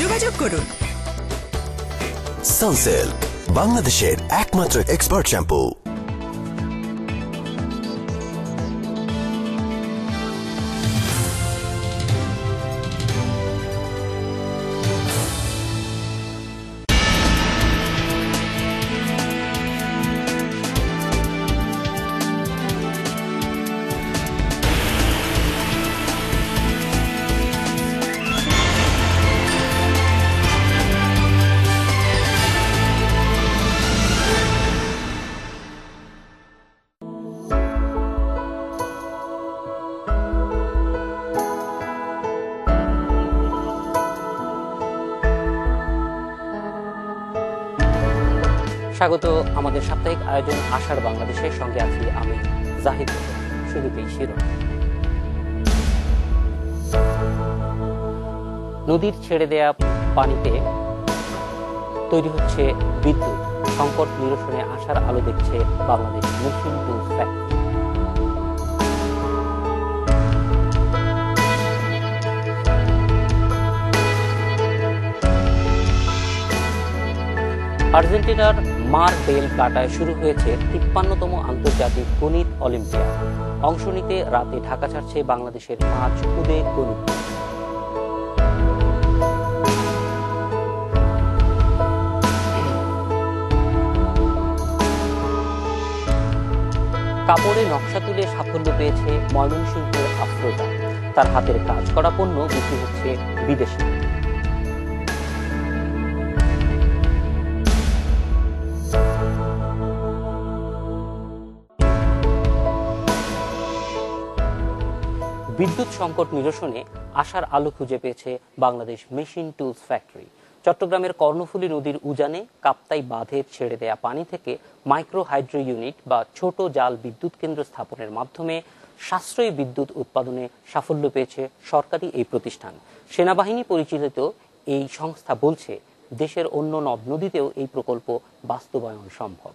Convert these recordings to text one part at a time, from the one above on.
যোগাযোগ করুন। সানসিল্ক, বাংলাদেশের একমাত্র এক্সপার্ট শ্যাম্পু। স্বাগত আমাদের সাপ্তাহিক আয়োজন আষাঢ় বাংলাদেশের সঙ্গে আছি আমি জাহিদ। শুরুতেই শিরোনাম। নদীর ছেড়ে দেয়া পানিতে তৈরি হচ্ছে বিদ্যুৎ সংকট নিরসনে আশার আলো দেখছে বাংলাদেশ মেশিন টুলস ফ্যাক্টরি। আর্জেন্টিনার মার ডেল প্লাটায় শুরু হয়েছে ৫৩তম আন্তর্জাতিক গণিত অলিম্পিয়াড। অংশ নিতে রাতে ঢাকা ছাড়ছে বাংলাদেশের ৫ খুদে গণিত। কাপড়ে নকশা তুলে সাফল্য পেয়েছে ময়মনসিংহের আফরোজা। তার হাতের কাজ করা পণ্য বিক্রি হচ্ছে বিদেশে। বিদ্যুৎ সংকট নিরসনে আশার আলো খুঁজে পেয়েছে বাংলাদেশ মেশিন টুলস ফ্যাক্টরি। চট্টগ্রামের কর্ণফুলী নদীর উজানে কাপ্তাই বাঁধে ছেড়ে দেয়া পানি থেকে মাইক্রো হাইড্রো ইউনিট বা ছোট জাল বিদ্যুৎ কেন্দ্র স্থাপনের মাধ্যমে সাশ্রয়ী বিদ্যুৎ উৎপাদনে সাফল্য পেয়েছে সরকারি এই প্রতিষ্ঠান। সেনাবাহিনী পরিচালিত এই সংস্থা বলছে, দেশের অন্য নদ নদীতেও এই প্রকল্প বাস্তবায়ন সম্ভব।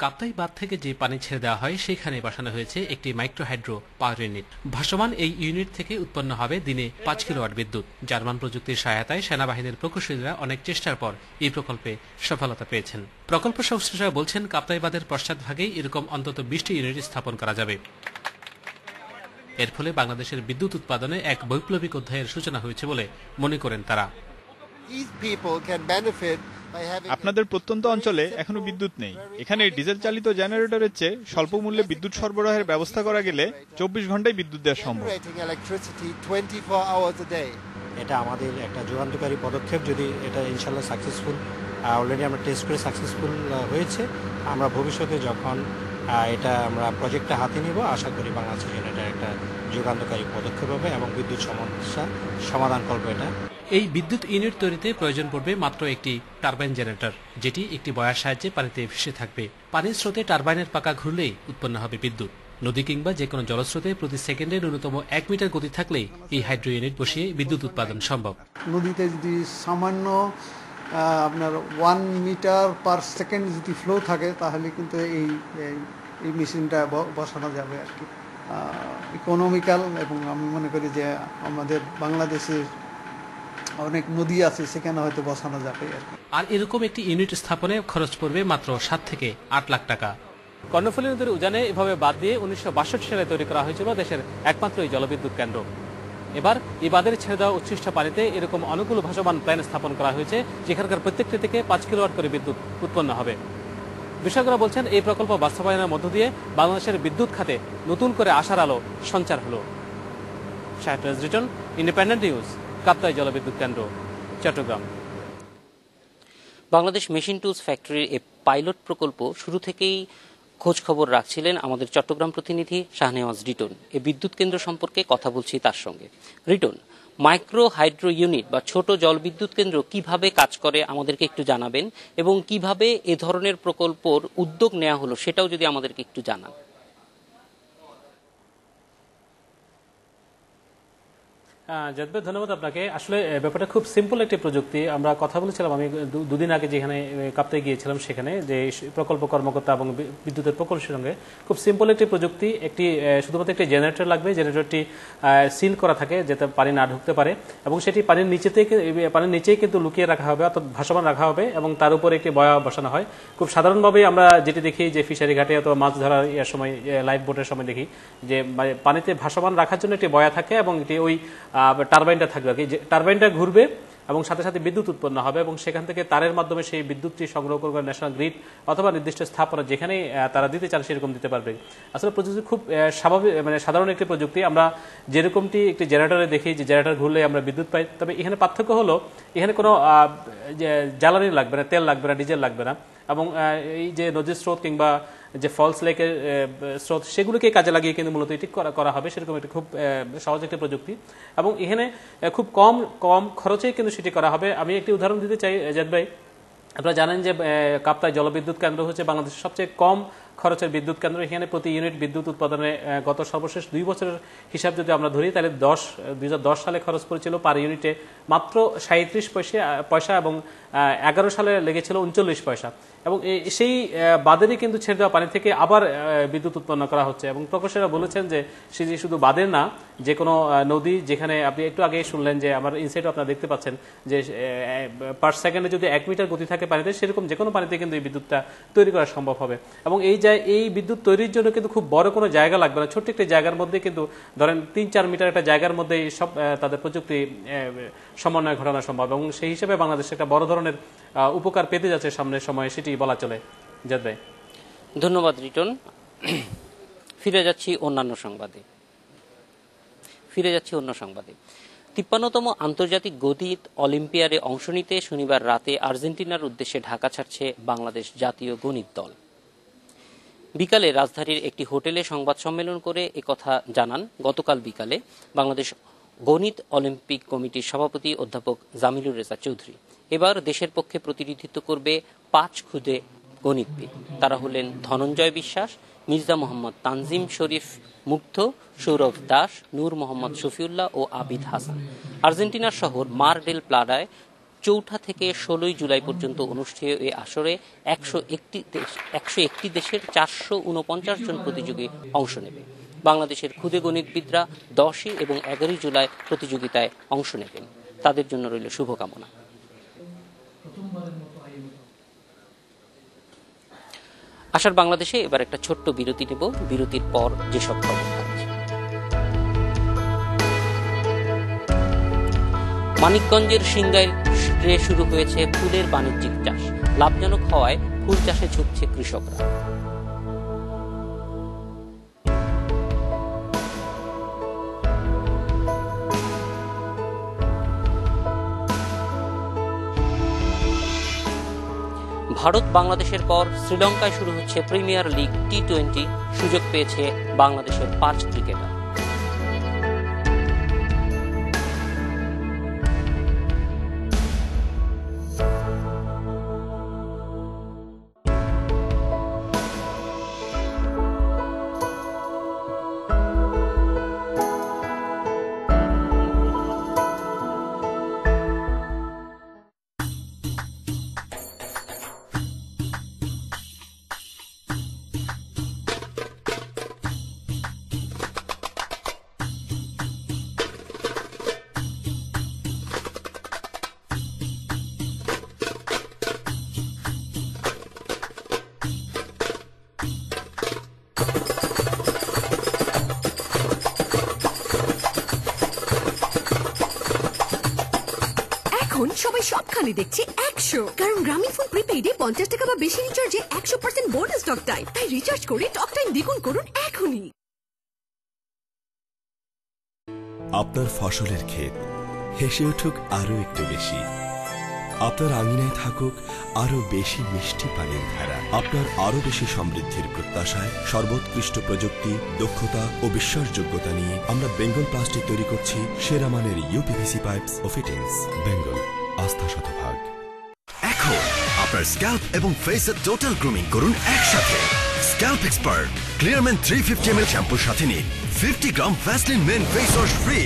কাপ্তাই বাঁধ থেকে যে পানি ছেড়ে দেওয়া হয় সেখানে বসানো হয়েছে একটি মাইক্রোহাইড্রো পাওয়ার ইউনিট। ভাসমান এই ইউনিট থেকে উৎপন্ন হবে দিনে ৫ কিলোওয়াট বিদ্যুৎ। জার্মান প্রযুক্তির সহায়তায় সেনাবাহিনীর প্রকৌশলীরা অনেক চেষ্টার পর এই প্রকল্পে সফলতা পেয়েছেন। প্রকল্প সংশ্লিষ্টরা বলছেন, কাপ্তাই বাঁধের পশ্চাৎভাগেই এরকম অন্তত ২০টি ইউনিট স্থাপন করা যাবে। এর ফলে বাংলাদেশের বিদ্যুৎ উৎপাদনে এক বৈপ্লবিক অধ্যায়ের সূচনা হয়েছে বলে মনে করেন তারা। আপনাদের প্রত্যন্ত অঞ্চলে এখনো বিদ্যুৎ নেই। এখানে ডিজেল চালিত জেনারেটরের চেয়ে স্বল্প মূল্যে বিদ্যুৎ সরবরাহের ব্যবস্থা করা গেলে ২৪ ঘন্টায় বিদ্যুৎ দেওয়া সম্ভব। এটা আমাদের একটা যুগান্তকারী পদক্ষেপ। যদি এটা ইনশাল্লাহ সাকসেসফুল, অলরেডি আমরা টেস্ট করে সাকসেসফুল হয়েছে, আমরা ভবিষ্যতে যখন এটা আমরা প্রজেক্টটা হাতে নিব, আশা করি বাংলাদেশের জন্য এটা একটা যুগান্তকারী পদক্ষেপ হবে এবং বিদ্যুৎ সমস্যা সমাধান করবে এটা। এই বিদ্যুৎ ইউনিট তৈরিতে প্রয়োজন পড়বে মাত্র একটি টারবাইন জেনারেটর, যেটি একটি বয়ার সাহায্যে পানিতে ভেসে থাকবে। পানির স্রোতে টারবাইনের পাকা ঘুরলেই উৎপন্ন হবে বিদ্যুৎ। নদী কিংবা যে কোনো জলস্রোতে প্রতি সেকেন্ডে ন্যূনতম ১ মিটার গতি থাকলেই এই হাইড্রো ইউনিট বসিয়ে বিদ্যুৎ উৎপাদন সম্ভব। নদীতে যদি সামান্য আপনার 1 মিটার পার সেকেন্ড যদি ফ্লো থাকে, তাহলে কিন্তু এই মেশিনটা বসানো যাবে আর কি। ইকোনমিক্যাল, এবং আমি মনে করি যে আমাদের বাংলাদেশের অনেক নদী আছে, সেখানে হয়তো বসানো যাবে আর কি। আর এরকম একটি ইউনিট স্থাপনে খরচ পড়বে মাত্র ৭ থেকে ৮ লাখ টাকা। কর্ণফুলী নদীর উজানে এভাবে বাঁধ দিয়ে ১৯৬২ সালে তৈরি করা হয়েছিল দেশের একমাত্র এই জলবিদ্যুৎ কেন্দ্র। এবার এই বাঁধের ছেড়ে দেওয়া উচ্ছিষ্ট পানিতে এরকম অনেকগুলো ভাসমান প্ল্যান্ট স্থাপন করা হয়েছে, যেখানকার প্রত্যেকটি থেকে ৫ কিলোওয়াট করে বিদ্যুৎ উৎপন্ন হবে। বিশেষজ্ঞরা বলছেন, এই প্রকল্প বাস্তবায়নের মধ্য দিয়ে বাংলাদেশের বিদ্যুৎ খাতে নতুন করে আশার আলো সঞ্চার হলো। Shahriar written, independent news, Kaptai জলবিদ্যুৎ কেন্দ্র, চট্টগ্রাম। বাংলাদেশ মেশিন টুলস ফ্যাক্টরির এই পাইলট প্রকল্প শুরু থেকেই খোঁজ খবর রাখছিলেন আমাদের চট্টগ্রাম প্রতিনিধি শাহনেওয়াজ রিটন। এই বিদ্যুৎ কেন্দ্র সম্পর্কে কথা বলছি তার সঙ্গে। রিটন, মাইক্রো হাইড্রো ইউনিট বা ছোট জলবিদ্যুৎ কেন্দ্র কিভাবে কাজ করে আমাদেরকে একটু জানাবেন, এবং কিভাবে এ ধরনের প্রকল্পর উদ্যোগ নেওয়া হলো সেটাও যদি আমাদেরকে একটু জানান। জাদবে, ধন্যবাদ আপনাকে। আসলে ব্যাপারটা খুব সিম্পল একটি প্রযুক্তি। আমরা কথা বলেছিলাম, আমি দুদিন আগে যেখানে কাপ্তাই গিয়েছিলাম সেখানে, যে প্রকল্প কর্মকর্তা এবং বিদ্যুতের প্রকল্পের সঙ্গে, খুব সিম্পল একটি প্রযুক্তি। শুধুমাত্র একটি জেনারেটর লাগবে, জেনারেটরটি সিল করা থাকে যাতে পানি না ঢুকতে পারে, এবং সেটি পানির নিচেই কিন্তু লুকিয়ে রাখা হবে, অর্থাৎ ভাসমান রাখা হবে, এবং তার উপরে একটি বয়া বসানো হয়। খুব সাধারণভাবে আমরা যেটি দেখি যে ফিশারি ঘাটে অথবা মাছ ধরার সময়, লাইফ বোটের সময় দেখি যে পানিতে ভাসমান রাখার জন্য একটি বয়া থাকে, এবং এটি ওই টারবাইনটা থাকবে আর কি। টারবাইনটা ঘুরবে এবং সাথে সাথে বিদ্যুৎ উৎপন্ন হবে, এবং সেখান থেকে তারের মাধ্যমে সেই বিদ্যুৎটি সংগ্রহ করবে ন্যাশনাল গ্রিড অথবা নির্দিষ্ট স্থাপনা যেখানে তারা দিতে চান সেরকম দিতে পারবে। আসলে প্রযুক্তি খুব স্বাভাবিক, সাধারণ একটি প্রযুক্তি। আমরা যেরকমটি একটি জেনারেটরে দেখি যে জেনারেটর ঘুরলে আমরা বিদ্যুৎ পাই, তবে এখানে পার্থক্য হলো এখানে কোনো জ্বালানি লাগবে না, তেল লাগবে না, ডিজেল লাগবে না, এবং এই যে নদীর স্রোত কিংবা যে ফলস লেকের স্রোত সেগুলোকে কাজে লাগিয়ে কিন্তু মূলত এটি করা হবে। সেরকম একটি খুব সহজ একটি প্রযুক্তি, এবং এখানে খুব কম খরচেই কিন্তু সেটি করা হবে। আমি একটি উদাহরণ দিতে চাই জাদ ভাই। আপনারা জানেন যে কাপ্তাই জলবিদ্যুৎ কেন্দ্র হচ্ছে বাংলাদেশের সবচেয়ে কম খরচের বিদ্যুৎ কেন্দ্র। এখানে প্রতি ইউনিট বিদ্যুৎ উৎপাদনে গত সর্বশেষ 2 বছরের হিসাব যদি আমরা ধরি, তাহলে 2010 সালে খরচ পড়েছিল পার ইউনিটে মাত্র 37 পয়সা, এবং 11 সালে লেগেছিল 39 পয়সা। এবং সেই বাঁধেরই কিন্তু ছেড়ে দেওয়া পানি থেকে আবার বিদ্যুৎ উৎপন্ন করা হচ্ছে। এবং প্রকৌশলীরা বলেছেন যে সেটি শুধু বাঁধের না, যে কোনো নদী, যেখানে আপনি একটু আগে শুনলেন যে আমার ইনসাইটও আপনারা দেখতে পাচ্ছেন যে পার সেকেন্ডে যদি 1 মিটার গতি থাকে পানিতে, সেরকম যে কোনো পানিতে কিন্তু এই বিদ্যুৎটা তৈরি করা সম্ভব হবে। এবং এই বিদ্যুৎ তৈরির জন্য কিন্তু খুব বড় কোনো জায়গা লাগবে না, ছোট্ট একটি জায়গার মধ্যে কিন্তু ধরেন 3-4 মিটার একটা জায়গার মধ্যে সব তাদের প্রযুক্তি সমন্বয় ঘটানো সম্ভব। এবং সেই হিসেবে বাংলাদেশ একটা বড় ধরনের উপকার পেতে যাচ্ছে সামনের সময়ে, সেটি বলা চলে। জাদ ভাই, ধন্যবাদ রিটন। ফিরে যাচ্ছি অন্য সংবাদে। 53তম আন্তর্জাতিক গণিত অলিম্পিয়াডে অংশ নিতে শনিবার রাতে আর্জেন্টিনার উদ্দেশ্যে ঢাকা ছাড়ছে বাংলাদেশ জাতীয় গণিত দল। বিকালে রাজধানীর একটি হোটেলে সংবাদ সম্মেলন করে একথা জানান গতকাল বিকালে বাংলাদেশ গণিত অলিম্পিক কমিটির সভাপতি অধ্যাপক জামিলুর রেজা চৌধুরী। এবার দেশের পক্ষে প্রতিনিধিত্ব করবে 5 ক্ষুদে গণিতবিদ। তারা হলেন ধনঞ্জয় বিশ্বাস, মির্জা মোহাম্মদ তানজিম শরীফ মুগ্ধ, সৌরভ দাস, নূর মোহাম্মদ শফিউল্লাহ ও আবিদ হাসান। আর্জেন্টিনার শহর মার ডেল প্লাটায় 4 থেকে 16 জুলাই পর্যন্ত অনুষ্ঠেয় এই আসরে 101 দেশের 449 জন প্রতিযোগী অংশ নেবে। বাংলাদেশের ক্ষুদে গণিতবিদরা 10 এবং 11 জুলাই প্রতিযোগিতায় অংশ নেবেন। তাদের জন্য রইল শুভকামনা। আসার বাংলাদেশে এবার একটা ছোট্ট বিরতি নেব। বিরতির পর যেসব খবর থাকছে। মানিকগঞ্জের সিংগায় শুরু হয়েছে ফুলের বাণিজ্যিক চাষ। লাভজনক হওয়ায় ফুল চাষে ঝুঁকছে কৃষকরা। ভারত বাংলাদেশের পর শ্রীলঙ্কায় শুরু হচ্ছে প্রিমিয়ার লিগ টি-20। সুযোগ পেয়েছে বাংলাদেশের 5 ক্রিকেটার। সবাই সবখানে দেখছে 100, কারণ গ্রামীণফোন প্রিপেইডে 50 টাকা বা বেশি রিচার্জে 100% বোনাস টক টাইম। তাই রিচার্জ করে টক টাইম দ্বিগুণ করুন এখনই। আপনার ফসলের ক্ষেত হেসে উঠুক আরো একটু বেশি, আপনার আঙিনায় থাকুক আরো বেশি মিষ্টি পানির ধারা। আপনার আরো বেশি সমৃদ্ধির প্রত্যাশায় সর্বোৎকৃষ্ট প্রযুক্তি, দক্ষতা ও বিশ্বাসযোগ্যতা নিয়ে আমরা বেঙ্গল প্লাস্টিক তৈরি করছি সেরা মানের ইউপিভিসি পাইপস ও ফিটিংস। বেঙ্গল, আস্থা শতভাগ। এখন আপনার স্ক্যাল্প এবং ফেসের টোটাল গ্রুমিং করুন একসাথে। স্ক্যাল্প এক্সপার্ট ক্লিয়ারম্যান 350 ml শ্যাম্পুর সাথে নিন 50 gram Vaseline men face wash free.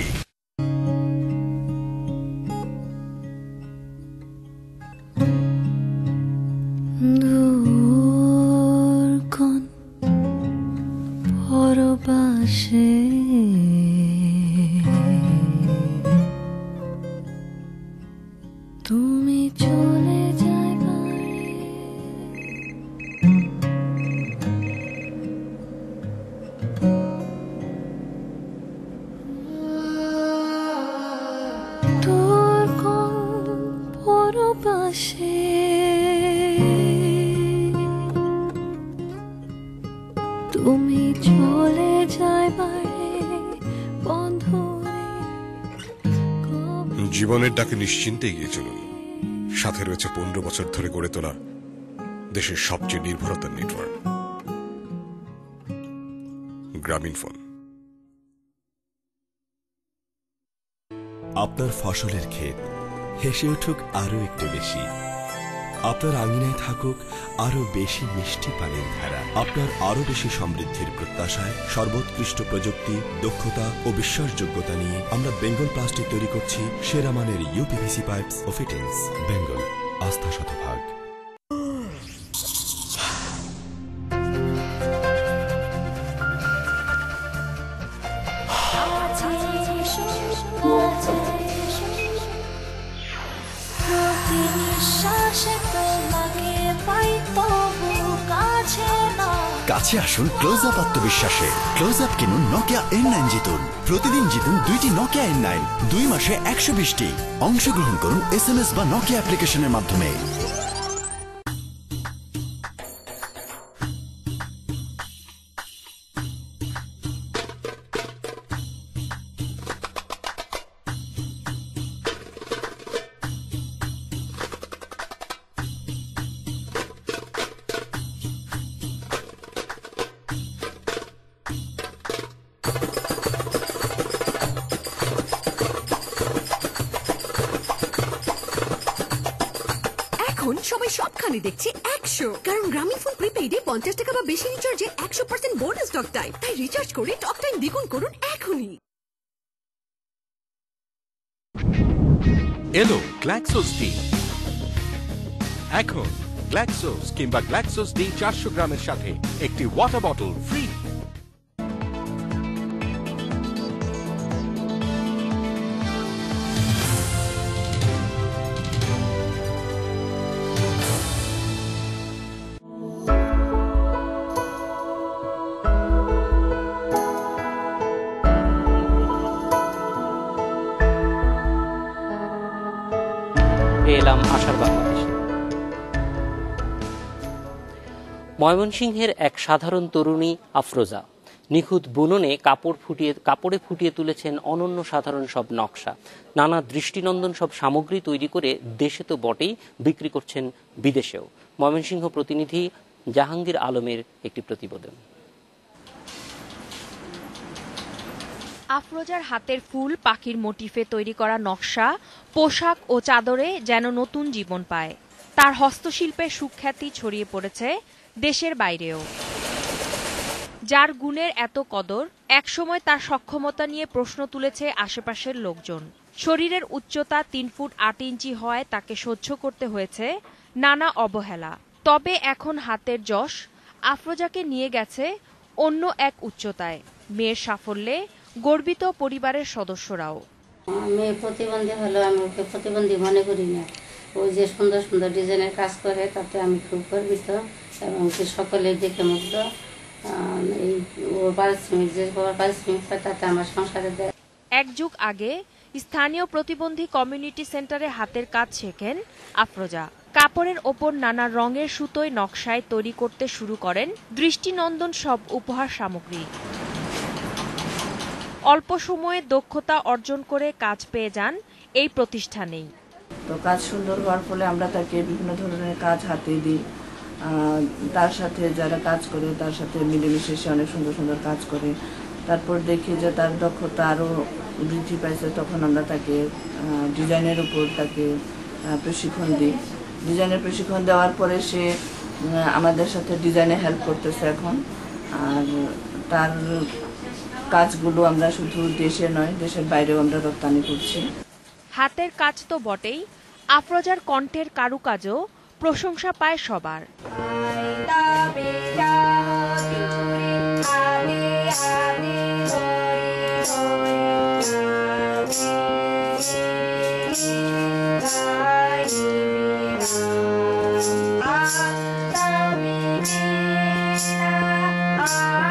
আসে তুমি চলে যায় বারে বন্ধুরে জীবনের ডাকে নিশ্চিন্তে এগিয়ে চলুন। সাথে রয়েছে 15 বছর ধরে গড়ে তোলা দেশের সবচেয়ে নির্ভরতার নেটওয়ার্ক গ্রামীণফোন। আপনার ফসলের ক্ষেত হেসে উঠুক আরো একটু বেশি, আপনার আঙিনায় থাকুক আরো বেশি মিষ্টি পানির ধারা। আপনার আরো বেশি সমৃদ্ধির প্রত্যাশায় সর্বোৎকৃষ্ট প্রযুক্তি, দক্ষতা ও বিশ্বাসযোগ্যতা নিয়ে আমরা বেঙ্গল প্লাস্টিক তৈরি করছি সেরা মানের ইউপিভিসি পাইপস ও ফিটিংস। বেঙ্গল, আস্থা শতভাগ। কাছে আসুন ক্লোজ আপ আত্মবিশ্বাসে। ক্লোজ আপ কিনুন নকিয়া N9 জিতুন। প্রতিদিন জিতুন 2টি নকিয়া N9, 2 মাসে 120টি। অংশগ্রহণ করুন SMS বা নকিয়া অ্যাপ্লিকেশনের মাধ্যমে। সবাই সবখানে দেখছে 100, কারণ গ্রামীণফোন প্রিপেইডে 50 টাকা বা বেশি রিচার্জে 100% বোনাস টক টাইম। তাই রিচার্জ করে টক টাইম দ্বিগুণ করুন এখনই। এলো গ্ল্যাক্সোস ডি। এখন গ্ল্যাক্সোস কিংবা গ্ল্যাক্সোস ডি 400 গ্রামের সাথে একটি ওয়াটার বটল ফ্রি। এলাম আশার বাংলাদেশ। ময়মনসিংহের এক সাধারণ তরুণী আফরোজা নিখুঁত বুননে কাপড়ে ফুটিয়ে তুলেছেন অনন্য সাধারণ সব নকশা। নানা দৃষ্টিনন্দন সব সামগ্রী তৈরি করে দেশে তো বটেই, বিক্রি করছেন বিদেশেও। ময়মনসিংহ প্রতিনিধি জাহাঙ্গীর আলমের একটি প্রতিবেদন। আফরোজার হাতের ফুল, পাখির মোটিফে তৈরি করা নকশা, পোশাক ও চাদরে যেন নতুন জীবন পায়। তার হস্তশিল্পের সুখ্যাতি ছড়িয়ে পড়েছে দেশের বাইরেও। যার গুণের এত কদর, একসময় তার সক্ষমতা নিয়ে প্রশ্ন তুলেছে আশেপাশের লোকজন। শরীরের উচ্চতা 3 ফুট 8 ইঞ্চি হওয়ায় তাকে সহ্য করতে হয়েছে নানা অবহেলা। তবে এখন হাতের যশ আফরোজাকে নিয়ে গেছে অন্য এক উচ্চতায়। মেয়ের সাফল্যে গর্বিত পরিবারের সদস্যরাও। মেয়ে প্রতিবন্ধী হলেও আমি ওকে প্রতিবন্ধী মনে করি না। ওই যে সুন্দর সুন্দর ডিজাইনের কাজ করে, তাতে আমি খুব গর্বিত এবং সকলে দেখে মুগ্ধ। এই ওর পারিশ্রমিক যে পারিশ্রমিক তাতে আমার সংসারে দেয়। এক যুগ আগে স্থানীয় প্রতিবন্ধী কমিউনিটি সেন্টারে হাতের কাজ শেখেন আফরোজা। কাপড়ের ওপর নানা রঙের সুতোয় নকশায় তৈরি করতে শুরু করেন দৃষ্টিনন্দন সব উপহার সামগ্রী। অল্প সময়ে দক্ষতা অর্জন করে কাজ পেয়ে যান এই প্রতিষ্ঠানেই। তো কাজ সুন্দর হওয়ার ফলে আমরা তাকে বিভিন্ন ধরনের কাজ হাতে দিই। তার সাথে যারা কাজ করে তার সাথে মিলেমিশে সে অনেক সুন্দর সুন্দর কাজ করে। তারপর দেখি যে তার দক্ষতা আরও বৃদ্ধি পাইছে, তখন আমরা তাকে ডিজাইনের উপর তাকে প্রশিক্ষণ দিই। ডিজাইনের প্রশিক্ষণ দেওয়ার পরে সে আমাদের সাথে ডিজাইনে হেল্প করতেছে এখন। আর তার কাজগুলো আমরা শুধু দেশে নয়, দেশের বাইরেও আমরা রপ্তানি করছি। হাতের কাজ তো বটেই, আফরোজার কণ্ঠের কারুকাজও প্রশংসা পায় সবার।